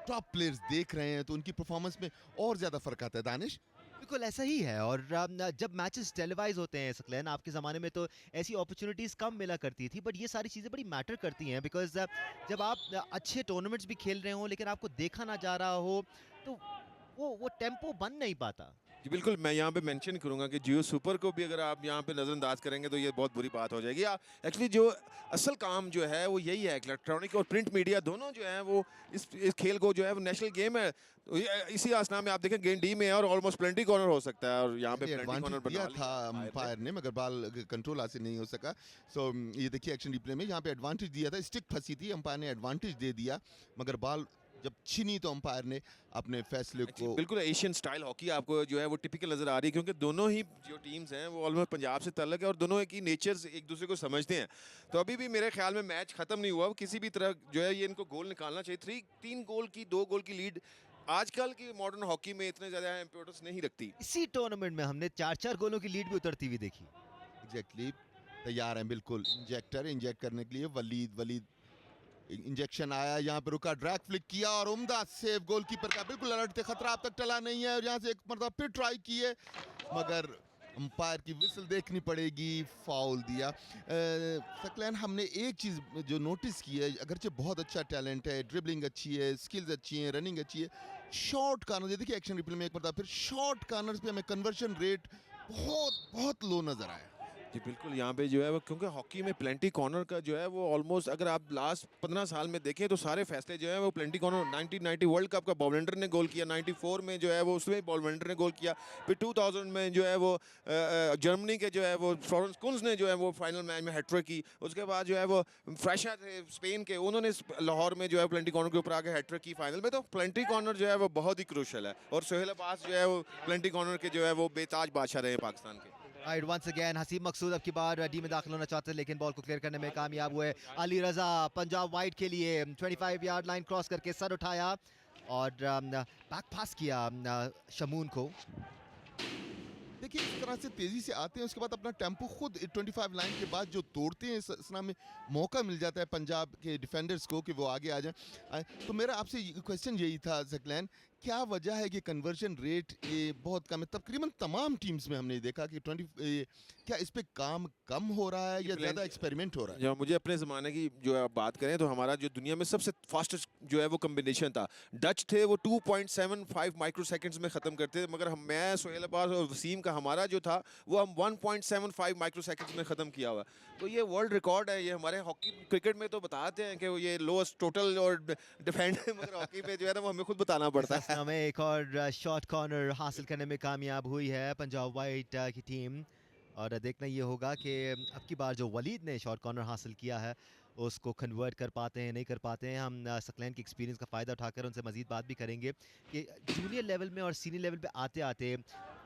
टॉप प्लेयर्स देख रहे हैं, तो उनकी परफॉर्मेंस में और ज़्यादा फ़र्क आता है। दानिश बिल्कुल ऐसा ही है। और जब मैचेस टेलीवाइज होते हैं सकलैन, आपके ज़माने में तो ऐसी अपॉर्चुनिटीज़ कम मिला करती थी, बट ये सारी चीज़ें बड़ी मैटर करती हैं बिकॉज जब आप अच्छे टूर्नामेंट्स भी खेल रहे हो लेकिन आपको देखा ना जा रहा हो तो वो टेम्पो बन नहीं पाता। जी बिल्कुल, मैं यहाँ पे मेंशन करूँगा कि जियो सुपर को भी अगर आप यहाँ पे नज़रअंदाज करेंगे तो ये बहुत बुरी बात हो जाएगी। एक्चुअली जो असल काम जो है वो यही है, इलेक्ट्रॉनिक और प्रिंट मीडिया दोनों जो है वो इस खेल को जो है वो नेशनल गेम है, तो इसी आसना में आप देखें गेम डी में है और ऑलमोस्ट प्लेंटी कॉर्नर हो सकता है, और यहाँ पे प्लेंटी कॉर्नर दिया था अंपायर ने, मगर बाल कंट्रोल हासिल नहीं हो सका। सो ये देखिए एक्शन रिप्ले में यहाँ पे एडवांटेज दिया था, स्टिक फंसी थी, अंपायर ने एडवांटेज दे दिया, मगर बाल जब छिनी तो अंपायर ने अपने फैसले को। बिल्कुल एशियन स्टाइल हॉकी आपको जो है वो टिपिकल नज़र आ रही है, क्योंकि दोनों ही जो टीम्स हैं वो ऑलमोस्ट पंजाब से तल्लक है और दोनों की नेचर्स एक दूसरे को समझते हैं। तो अभी भी मेरे ख्याल में मैच ख़त्म नहीं हुआ, किसी भी तरह जो है ये इनको गोल निकालना चाहिए। 3 गोल की 2 गोल की लीड आजकल की मॉडर्न हॉकी में इतने ज़्यादा इंपॉर्टेंस नहीं रखती। इसी टूर्नामेंट में हमने 4-4 गोलों की लीड भी उतरती हुई देखी। एग्जैक्टली तैयार हैं बिल्कुल इंजेक्ट करने के लिए। वलीद इंजेक्शन आया, यहाँ पे रुका, ड्रैग फ्लिक किया और उम्दा सेव गोलकीपर का, बिल्कुल अलर्ट थे, खतरा अब तक टला नहीं है, और यहाँ से एक मरतबा फिर ट्राई किए मगर अंपायर की विसल देखनी पड़ेगी, फाउल दिया। सकलैन हमने एक चीज़ जो नोटिस की है, अगरचे बहुत अच्छा टैलेंट है, ड्रिबलिंग अच्छी है, स्किल्स अच्छी हैं, रनिंग अच्छी है, शॉर्ट कार्नर देखिए एक्शन रिप्ले में एक मरतबा फिर शॉर्ट कार्नर्स पे हमें कन्वर्शन रेट बहुत लो नज़र आया। जी बिल्कुल, यहाँ पे जो है वो क्योंकि हॉकी में प्लेंटी कॉर्नर का जो है वो ऑलमोस्ट अगर आप लास्ट 15 साल में देखें तो सारे फैसले जो है वो प्लेंटी कॉर्नर। 1990 वर्ल्ड कप का बॉलवेंडर ने गोल किया, 94 में जो है वो उसमें बॉलवेंडर ने गोल किया, फिर 2000 में जो है वो जर्मनी के जो है वो फ्लोरेंस कुंस ने जो है वो फाइनल मैच में हैट्रिक की। उसके बाद जो है वो फ्रेशा थे स्पेन के, उन्होंने लाहौर में जो है प्लेंटी कॉर्नर के ऊपर आके हैट्रिक की फाइनल में। तो प्लेंटी कॉर्नर जो है वो बहुत ही क्रूशल है, और सोहेल अब्बास जो है वो प्लेंटी कॉर्नर के जो है वो बेताज बादशाह रहे हैं पाकिस्तान के। राइट, वंस अगेन हसीब मकसूद अब की बार डी में दाखिल होना चाहते हैं लेकिन बॉल को क्लियर करने में कामयाब हुए। अली रजा पंजाब वाइट के लिए 25 यार्ड लाइन क्रॉस करके सर उठाया और बैक पास किया शमून को। देखिए इस तरह से तेजी से आते हैं, उसके बाद अपना टेम्पो खुद 25 लाइन के बाद जो तोड़ते हैं, इस में मौका मिल जाता है पंजाब के डिफेंडर्स को कि वो आगे आ जाएं। तो मेरा आपसे क्वेश्चन यही था सकलैन क्या वजह है कि कन्वर्जन रेट ये बहुत कम है? तकरीबन तमाम टीम्स में हमने देखा कि 20 क्या इस पे काम कम हो रहा है या ज़्यादा एक्सपेरिमेंट हो रहा है? जब मुझे अपने ज़माने की जो है बात करें तो हमारा जो दुनिया में सबसे फास्टेस्ट जो है वो कम्बिनेशन था, डच थे, वो 2.75 माइक्रो सेकेंड्स में ख़त्म करते थे, मगर मैं सोहेल अब्बास और वसीम का हमारा जो था वो हम 1.75 माइक्रो सेकेंड्स में ख़त्म किया हुआ। तो ये वर्ल्ड रिकॉर्ड है, ये हमारे हॉकी क्रिकेट में तो बताते हैं कि वो ये लोएस्ट टोटल और डिफेंड है, मगर हॉकी में जो है ना वो हमें खुद बताना पड़ता है। हमें एक और शॉट कॉर्नर हासिल करने में कामयाब हुई है पंजाब वाइट की टीम। और देखना ये होगा कि अब की बार जो वलीद ने शॉट कॉर्नर हासिल किया है उसको कन्वर्ट कर पाते हैं नहीं कर पाते हैं। हम सकलैन के एक्सपीरियंस का फ़ायदा उठाकर उनसे मज़ीद बात भी करेंगे कि जूनियर लेवल में और सीनियर लेवल पे आते आते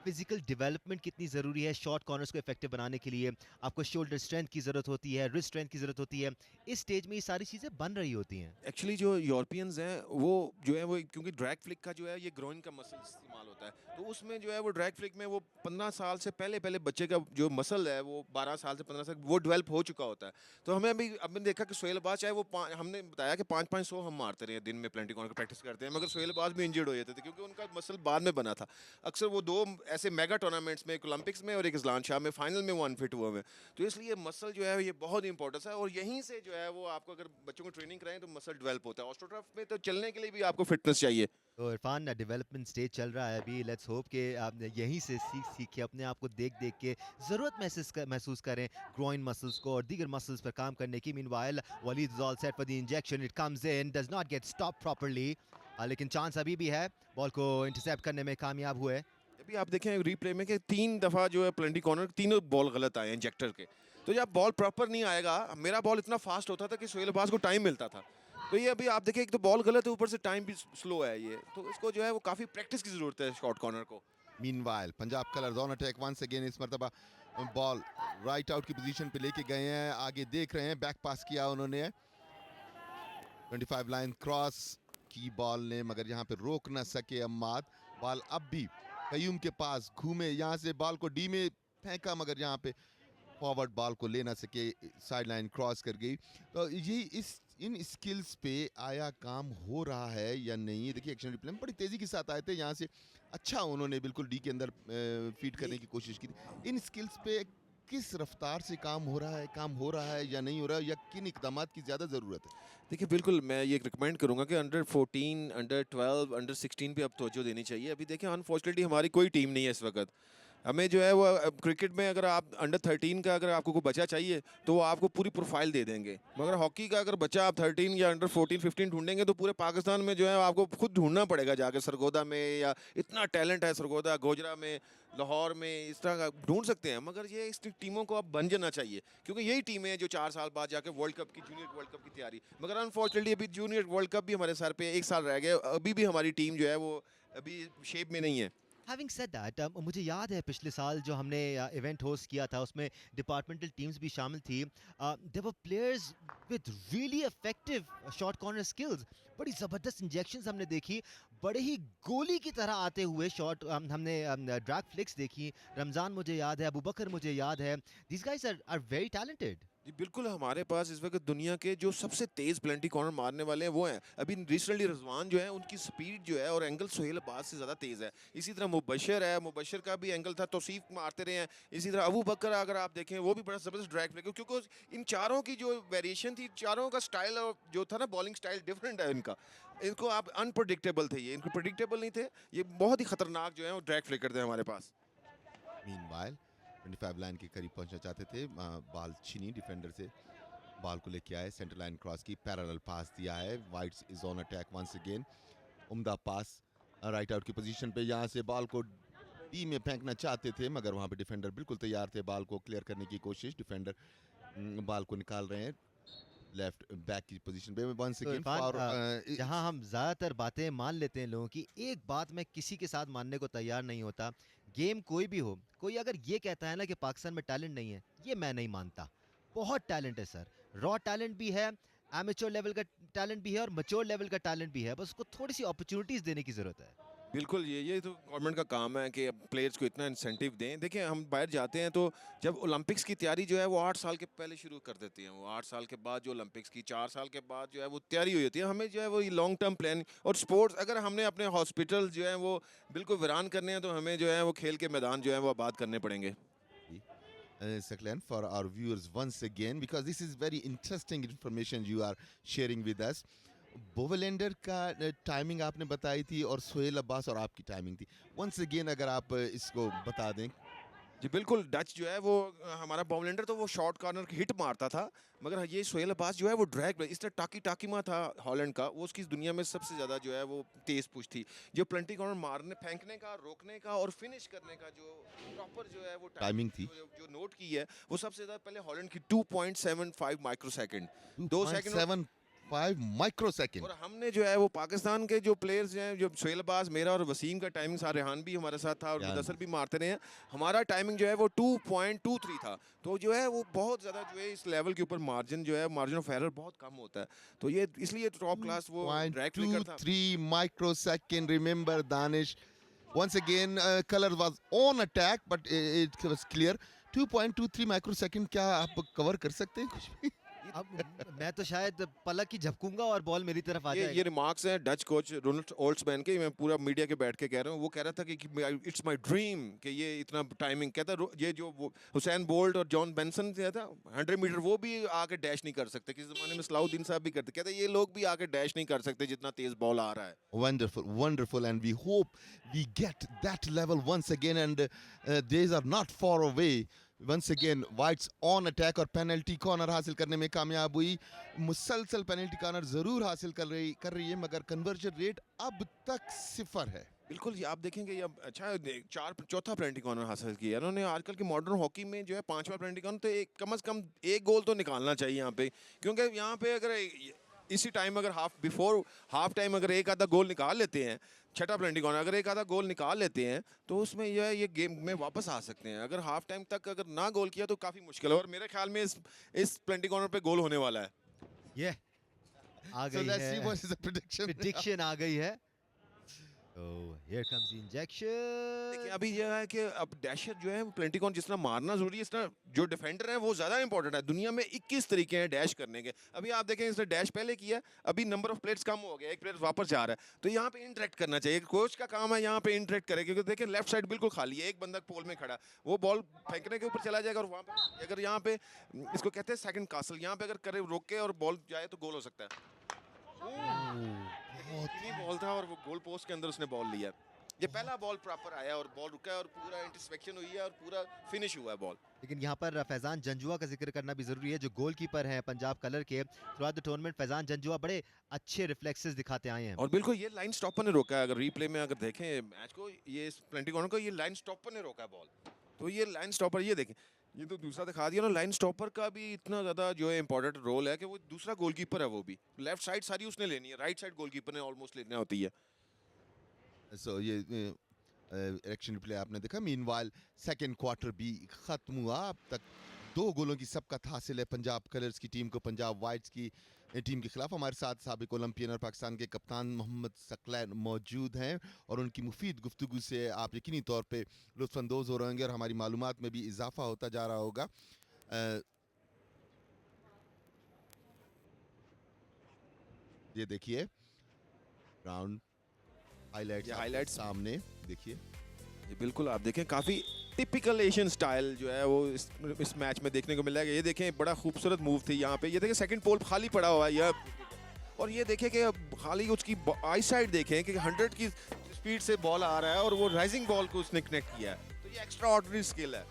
फिजिकल डेवलपमेंट कितनी ज़रूरी है शॉट कॉर्नर्स को इफेक्टिव बनाने के लिए। आपको शोल्डर स्ट्रेंथ की ज़रूरत होती है, रिस्ट स्ट्रेंथ की ज़रूरत होती है। इस स्टेज में ये सारी चीज़ें बन रही होती हैं। एक्चुअली जो यूरोपियंस हैं वो जो है वो क्योंकि ड्रैग फ्लिक का जो है ये ग्रोइन का मसल इस्तेमाल होता है, तो उसमें जो है वो ड्रैग फ्लिक में वो 15 साल से पहले बच्चे का जो मसल है वो 12 साल से 15 साल वो डेवलप हो चुका होता है। तो हमें अभी हमने देखा कि सोहेल अब्बास चाहे वो हमने बताया कि 5-5 हम मारते रहे दिन में प्लेंटी कॉर्नर प्रैक्टिस करते हैं, मगर सोहेल अब्बास भी इंजर्ड हो जाते थे क्योंकि उनका मसल बाद में बना था। अक्सर वो दो ऐसे मेगा टूर्नामेंट्स में, एक ओलंपिक्स में और एक इस्लान शाह में फाइनल में वो अनफिट हुए हैं। तो इसलिए मसल जो है ये बहुत इंपॉर्टेंस है और यहीं से जो है वो आपको अगर बच्चों को ट्रेनिंग कराएं तो मसल डेवलप होता है। ऑस्ट्रोटर्फ में तो चलने के लिए भी आपको फिटनेस चाहिए। तो इरफान डेवलपमेंट स्टेज चल रहा है अभी। लेट्स होप कि आप यहीं से सीख के अपने आप को देख के ज़रूरत महसूस करें ग्रोइन मसल्स को और दीगर मसल्स पर काम करने की। Meanwhile Waleed is all set for the injection, it comes in, does not get stop properly, लेकिन चांस अभी भी है। बॉल को इंटरसेप्ट करने में कामयाब हुए। अभी आप देखें रीप्ले में कि 3 दफ़ा जो है प्लेंटी कॉर्नर तीनों बॉल गलत आए इंजेक्टर के। तो जब बॉल प्रॉपर नहीं आएगा, मेरा बॉल इतना फास्ट होता था कि सोहेल अब्बास को टाइम मिलता था। तो ये अभी आप देखें एक तो बॉल गलत है, ऊपर से टाइम भी स्लो है ये, तो इसको जो है वो काफ़ी प्रैक्टिस की ज़रूरत है शॉर्ट कॉर्नर को। Meanwhile Punjab colours on attack once again. इस मरतबा बॉल राइट आउट की पोजीशन पे लेके गए हैं, आगे देख रहे हैं, बैक पास किया उन्होंने 25 लाइन क्रॉस की बॉल ने, मगर यहाँ पे रोक ना सके अम्माद। बॉल अब भी कयूम के पास घूमे, यहाँ से बॉल को डी में फेंका मगर यहाँ पे फॉरवर्ड बॉल को ले ना सके, साइड लाइन क्रॉस कर गई। तो ये इन स्किल्स पे आया काम हो रहा है या नहीं? देखिए एक्शन रिप्ले में बड़ी तेज़ी के साथ आए थे, यहाँ से अच्छा उन्होंने बिल्कुल डी के अंदर फीड करने की कोशिश की थी। इन स्किल्स पे किस रफ्तार से काम हो रहा है या नहीं हो रहा है, या किन इकदामात की ज़्यादा ज़रूरत है? देखिए बिल्कुल मैं ये रिकमेंड करूंगा कि अंडर 14, अंडर 12, अंडर 16 पे अब तवज्जो देनी चाहिए। अभी देखिए अनफॉर्चुनेटली हमारी कोई टीम नहीं है इस वक्त। हमें जो है वो क्रिकेट में अगर आप अंडर 13 का अगर आपको कोई बच्चा चाहिए तो वो आपको पूरी प्रोफाइल दे देंगे, मगर हॉकी का अगर बच्चा आप 13 या अंडर 14, 15 ढूंढेंगे तो पूरे पाकिस्तान में जो है आपको खुद ढूंढना पड़ेगा जाके सरगोदा में, या इतना टैलेंट है सरगोदा, गोजरा में, लाहौर में, इस तरह का ढूंढ सकते हैं। मगर ये इस टीमों को अब बन जाना चाहिए क्योंकि यही टीमें हैं जो 4 साल बाद जाके वर्ल्ड कप की, जूनियर वर्ल्ड कप की तैयारी। मगर अनफॉर्चुनेटली अभी जूनियर वर्ल्ड कप भी हमारे सर पे 1 साल रह गया, अभी भी हमारी टीम जो है वो अभी शेप में नहीं है। Having said that, मुझे याद है पिछले साल जो हमने इवेंट होस्ट किया था उसमें डिपार्टमेंटल टीम्स भी शामिल थी। There were players with really effective short corner skills. बड़ी ज़बरदस्त इंजेक्शंस हमने देखी, बड़े ही गोली की तरह आते हुए शॉट हमने ड्रैग फ्लिक्स देखी। रमज़ान मुझे याद है, अबू बकर मुझे याद है। These guys are very talented. जी बिल्कुल, हमारे पास इस वक्त दुनिया के जो सबसे तेज़ प्लेंटी कॉर्नर मारने वाले हैं वो हैं। अभी रिसेंटली रिजवान जो है उनकी स्पीड जो है और एंगल सोहेल अब्बास से ज़्यादा तेज़ है। इसी तरह मुबशर है, मुबशर का भी एंगल था, तौसीफ मारते रहे हैं। इसी तरह अबू बकर अगर आप देखें वो भी बड़ा ज़बरदस्त ड्रैग प्ले, क्योंकि इन चारों की जो वेरिएशन थी, चारों का स्टाइल और जो था ना बॉलिंग स्टाइल डिफरेंट है इनका। इनको आप अनप्रडिक्टेबल थे, ये इनको प्रिडिक्टेबल नहीं थे, ये बहुत ही ख़तरनाक जो है वो ड्रैग फ्लिकर थे हमारे पास। मीनवाइल 25 लाइन के करीब पहुंचना चाहते थे, बॉल छीनी डिफेंडर से, बॉल को लेके आए, सेंटर लाइन क्रॉस की, पैरेलल पास दिया है। Whites is on attack once again. उम्दा पास राइट आउट की पोजीशन पे, यहाँ से बॉल को डी में फेंकना चाहते थे मगर वहाँ पे डिफेंडर बिल्कुल तैयार थे बॉल को क्लियर करने की कोशिश। डिफेंडर बॉल को निकाल रहे हैं लेफ्ट बैक की पोजीशन पे। वंस तो अगेन इरफान, जहाँ हम ज़्यादातर बातें मान लेते हैं लोगों की, एक बात मैं किसी के साथ मानने को तैयार नहीं होता। गेम कोई भी हो, कोई अगर ये कहता है ना कि पाकिस्तान में टैलेंट नहीं है, ये मैं नहीं मानता। बहुत टैलेंट है सर, रॉ टैलेंट भी है, एमेच्योर लेवल का टैलेंट भी है और मैच्योर लेवल का टैलेंट भी है। बस उसको थोड़ी सी अपॉर्चुनिटीज़ देने की ज़रूरत है। बिल्कुल ये तो गवर्नमेंट का काम है कि प्लेयर्स को इतना इंसेंटिव दें। देखिए हम बाहर जाते हैं तो जब ओलंपिक्स की तैयारी जो है वो 8 साल के पहले शुरू कर देती हैं। वो 8 साल के बाद जो ओलंपिक्स की 4 साल के बाद जो है वो तैयारी हुई होती है। हमें जो है वो लॉन्ग टर्म प्लान और स्पोर्ट्स, अगर हमने अपने हॉस्पिटल जो है वो बिल्कुल वीरान करने हैं तो हमें जो है वो खेल के मैदान जो है वो आबाद करने पड़ेंगे। Saklan, for our viewers once again, because this is very interesting information you are sharing with us. बोवेलेंडर का टाइमिंग आपने बताई थी और सोहेल अब्बास और आपकी टाइमिंग थी. वंस अगेन अगर आप इसको बता दें. जी बिल्कुल, डच जो है वो हमारा बॉमलेंडर तो वो शॉर्ट कॉर्नर हिट मारता था, मगर ये सोहेल अब्बास जो है वो ड्रैग, इसने टाकीमा था हॉलैंड का, वो उसकी दुनिया में सबसे ज़्यादा जो है वो तेज़ पुश थी, जो प्लेंटी कॉर्नर मारने, फेंकने का, रोकने का और फिनिश करने का जो प्रॉपर जो है वो टाइमिंग थी, जो नोट की है वो सबसे ज़्यादा पहले हॉलैंड की 2.75 माइक्रो सेकेंड, 2.75 माइक्रो सेकंड। और हमने जो है वो पाकिस्तान के जो प्लेयर्स हैं, जो सोहेल अब्बास, मेरा और वसीम का टाइमिंग साथ, रेहान भी हमारे साथ था और मुदस्सर भी मारते रहे हैं, हमारा टाइमिंग जो है वो 2.23 था। तो जो है वो बहुत ज़्यादा जो है इस लेवल के ऊपर मार्जिन जो है, मार्जिन ऑफ एरर बहुत कम होता है, तो ये इसलिए टॉप क्लास वो ड्रैग फ्लिकर था। 2.23 micro second, remember Danish. Once again, color was on attack, but it was clear. 2.23 microsecond, क्या आप कवर कर सकते हैं कुछ भी? अब मैं तो शायद पलक ही झपकूंगा और बॉल मेरी तरफ आ जाएगा. ये रिमार्क्स हैं डच कोच रोनाल्ड ओल्ड्समैन के, मैं पूरा मीडिया के बैठ के कह रहा हूँ, वो कह रहा था कि इट्स माय ड्रीम कि ये इतना टाइमिंग, कहता ये जो हुसैन बोल्ट और जॉन बेंसन था 100 मीटर, वो भी आके डैश नहीं कर सकते, किसी ज़माने में सलाउद्दीन साहब भी करते, कहते ये लोग भी आके डैश नहीं कर सकते जितना तेज बॉल आ रहा है. Wonderful, wonderful, and we hope we get that level once again, and days are not far away. Once again, Whites on attack और पेनल्टी कॉर्नर हासिल करने में कामयाब हुई. मुसलसल पेनल्टी कॉर्नर जरूर हासिल कर रही है, मगर कन्वर्जन रेट अब तक 0 है. बिल्कुल, ये आप देखेंगे ये अच्छा चौथा पेनल्टी कॉर्नर हासिल किया है इन्होंने. आजकल की मॉडर्न हॉकी में जो है 5वां पेनल्टी कॉर्नर, तो कम से कम एक गोल तो निकालना चाहिए यहाँ पे, क्योंकि यहाँ पे अगर इसी टाइम अगर हाफ टाइम अगर एक आधा गोल निकाल लेते हैं, छठा पेनल्टी कॉर्नर अगर एक आधा गोल निकाल लेते हैं तो उसमें ये गेम में वापस आ सकते हैं. अगर हाफ टाइम तक अगर ना गोल किया तो काफ़ी मुश्किल है, और मेरे ख्याल में इस पेनल्टी कॉर्नर पे गोल होने वाला है. ये आ So गई let's see है, what is the prediction. Prediction आ गई है. Oh, here comes the injection. देखिए अभी यह है कि अब डैशर जो है पेनल्टी कॉर्नर जिस तरह मारना जरूरी है, इस तरह जो डिफेंडर है वो ज़्यादा इंपॉर्टेंट है. दुनिया में 21 तरीके हैं डैश करने के. अभी आप देखें इसने डैश पहले किया, अभी नंबर ऑफ प्लेयर्स कम हो गया, एक प्लेयर वापस जा रहा है, तो यहाँ पे इंटरेक्ट करना चाहिए. कोच का काम है यहाँ पे इंटरेक्ट करे, क्योंकि देखिए लेफ्ट साइड बिल्कुल खाली है, एक बंदा पोल में खड़ा, वो बॉल फेंकने के ऊपर चला जाएगा, और वहाँ पे अगर यहाँ पे इसको कहते हैं सेकंड कासल, यहाँ पे अगर करे रोके और बॉल जाए तो गोल हो सकता है. बॉल था और वो गोल पोस्ट के अंदर उसने बॉल लिया. ये पहला बॉल प्रॉपर आया और बॉल रुका है और पूरा इंटरसेक्शन हुई है और पूरा फिनिश हुआ है बॉल. लेकिन यहाँ पर फैजान जंजुआ का जिक्र करना भी जरूरी है, जो गोलकीपर हैं पंजाब कलर के. Through out the tournament Faizan Janjua बड़े अच्छे रिफ्लेक्सेस दिखाते आए हैं. और बिल्कुल ये लाइन स्टॉपर ने रोका है, अगर रीप्ले में अगर देखें मैच को, ये पेनल्टी कॉर्नर को ये लाइन स्टॉपर ने रोका है बॉल. तो ये लाइन स्टॉपर, ये देखें, ये तो दूसरा दिखा दिया ना, लाइन स्टॉपर का भी इतना ज़्यादा जो है इंपॉर्टेंट रोल है कि वो दूसरा गोलकीपर है, वो भी लेफ्ट साइड सारी उसने लेनी है, राइट साइड गोलकीपर ने ऑलमोस्ट लेनी होती है. So ये एक्शन रिप्ले आपने देखा. मीनवाइल सेकंड क्वार्टर भी खत्म हुआ. अब तक 2 गोलों की सबकत हासिल है पंजाब कलर्स की टीम को पंजाब वाइट्स की टीम के खिलाफ. हमारे साथ साबिक ओलंपियन और पाकिस्तान के कप्तान मोहम्मद सकलैन मौजूद हैं, और उनकी मुफीद गुफ्तगू से आप यकीनी तौर पे लुत्फानंदोज़ हो रहे होंगे और हमारी मालूमात में भी इजाफा होता जा रहा होगा. ये देखिए राउंड हाइलाइट्स सामने देखिए. ये बिल्कुल आप देखें, काफ़ी टिपिकल एशियन स्टाइल जो है वो इस मैच में देखने को मिल जाएगा. ये देखें बड़ा खूबसूरत मूव थी यहाँ पे. ये देखें सेकंड पोल खाली पड़ा हुआ है यह, और ये देखें कि खाली उसकी आई साइड देखें कि 100 की स्पीड से बॉल आ रहा है और वो राइजिंग बॉल को उसने कनेक्ट किया है. तो ये एक्स्ट्रा ऑर्डिनरी स्किल है,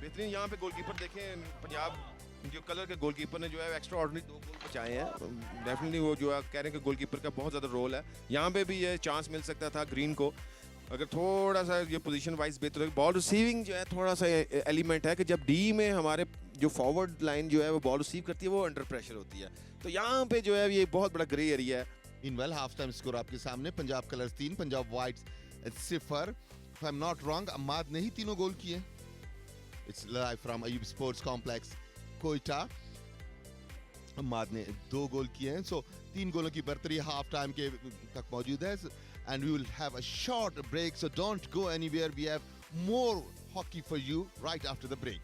बेहतरीन. यहाँ पे गोलकीपर देखें, पंजाब जो कलर के गोलकीपर ने जो है एक्स्ट्रा ऑर्डिनरी 2 गोल बचाए हैं. डेफिनेटली वो जो है कह रहे हैं कि गोलकीपर का बहुत ज़्यादा रोल है. यहाँ पे भी ये चांस मिल सकता था ग्रीन को, अगर थोड़ा सा ये पोजीशन वाइज बेहतर है. बॉल रिसीविंग जो है थोड़ा सा एलिमेंट है कि जब डी में हमारे जो फॉरवर्ड लाइन जो है वो बॉल रिसीव करती है वो अंडर प्रेशर होती है, तो यहाँ पे जो है ये बहुत बड़ा ग्रे एरिया है. मीनवाइल हाफ टाइम स्कोर आपके सामने. Punjab colours 3, Punjab whites 0. If I am not wrong, Ammad ने ही तीनों गोल किए. It's live from Ayub sports complex Quetta. Ammad ने 2 गोल किए हैं, सो 3 गोलों की बर्तरी हाफ टाइम के तक मौजूद है, and we will have a short break, so don't go anywhere, we have more hockey for you right after the break.